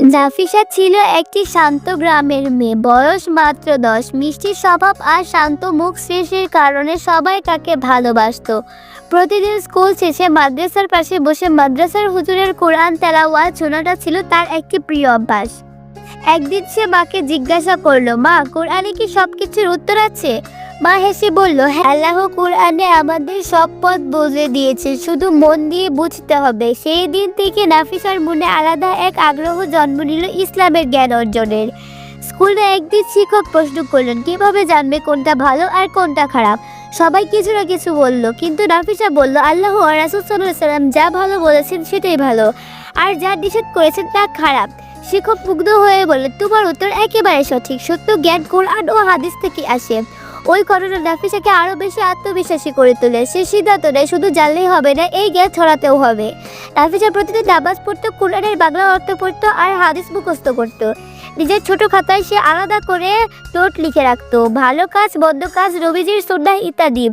নাফিসা ছিল একটি শান্ত গ্রামের মেয়ে, বয়স মাত্র 10। মিষ্টি স্বভাব আর শান্ত মুখ শেষের কারণে সবাই তাকে ভালোবাসতো। প্রতিদিন স্কুল শেষে মাদ্রাসার পাশে বসে মাদ্রাসার হুজুরের কোরআন তেলাওয়াত শোনাটা ছিল তার একটি প্রিয় অভ্যাস। একদিন সে মাকে জিজ্ঞাসা করলো, মা, কোরআনে কি সবকিছুর উত্তর আছে? মা হেসে বলল, হ্যাঁ, আল্লাহ কোরআনে আমাদের সব পথ বলে দিয়েছে, শুধু মন দিয়ে বুঝতে হবে। সেই দিন থেকে নাফিসার মনে আলাদা এক আগ্রহ জন্ম নিল ইসলামের জ্ঞান অর্জনের। স্কুলে একদিন শিক্ষক প্রশ্ন করলেন, কিভাবে জানবে কোনটা ভালো আর কোনটা খারাপ? সবাই কিছু না কিছু বলল, কিন্তু নাফিসা বলল, আল্লাহ আর রাসূল সাল্লাল্লাহু আলাইহি ওয়াসাল্লাম যা ভালো বলেছেন সেটাই ভালো, আর যা নিষেধ করেছেন তা খারাপ। শিক্ষক মুগ্ধ হয়ে বললেন, তোমার উত্তর একেবারে সঠিক। সত্য জ্ঞান কোরআন ও হাদিস থেকে আসে। ওই ঘটনা নাফিসাকে আরো বেশি আত্মবিশ্বাসী করে তোলে। সে সিদ্ধান্ত নেয়, শুধু জানলেই হবে না, এই জ্ঞান ছড়াতেও হবে। নাফিসা প্রতিদিন নামাজ পড়তো, কোরআনের বাংলা অর্থ পড়তো আর হাদিস মুখস্থ করতো। নিজের ছোট খাতায় সে আলাদা করে নোট লিখে রাখতো, ভালো কাজ, মন্দ কাজ, নবীজির সুন্নাহ ইত্যাদি।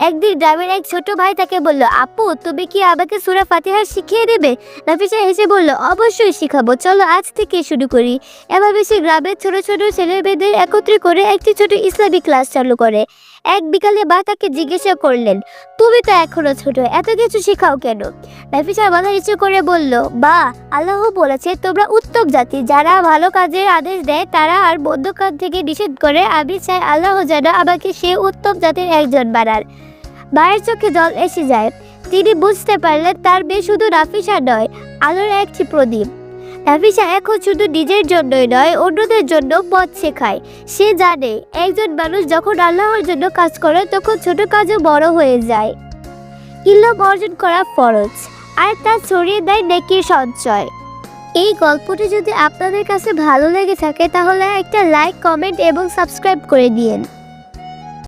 একদিন গ্রামের এক ছোট ভাই তাকে বলল, আপু, তুমি কি আমাকে সূরা ফাতিহা শিখিয়ে দেবে? নাফিসা হেসে বলল, অবশ্যই শিখাবো, চলো আজ থেকে শুরু করি। এভাবে সে গ্রামের ছোট ছোট ছেলেমেয়েদের একত্রে করে একটি ছোট ইসলামিক ক্লাস চালু করে। এক বিকালে মা তাকে জিজ্ঞাসা করলেন, তুমি তো এখনো ছোট, এত কিছু শেখাও কেন? নাফিসা মাথা নিচু করে বলল, বা, আল্লাহ বলেছে তোমরা উত্তম জাতি, যারা ভালো কাজের আদেশ দেয় তারা আর মন্দ কাজ থেকে নিষেধ করে। আমি চাই আল্লাহ যেন আমাকে সে উত্তম জাতির একজন বানান। মায়ের চোখে জল এসে যায়। তিনি বুঝতে পারলেন তার মেয়ে শুধু নাফিসা নয়, আলোর একটি প্রদীপ। নাফিসা এখন শুধু নিজের জন্যই নয়, অন্যদের জন্য পথ শেখায়। সে জানে একজন মানুষ যখন আল্লাহর জন্য কাজ করে তখন ছোট কাজও বড় হয়ে যায়। ইলম অর্জন করা ফরজ, আর তা ছড়িয়ে দেয় নেকির সঞ্চয়। এই গল্পটি যদি আপনাদের কাছে ভালো লেগে থাকে তাহলে একটা লাইক, কমেন্ট এবং সাবস্ক্রাইব করে দিয়েন।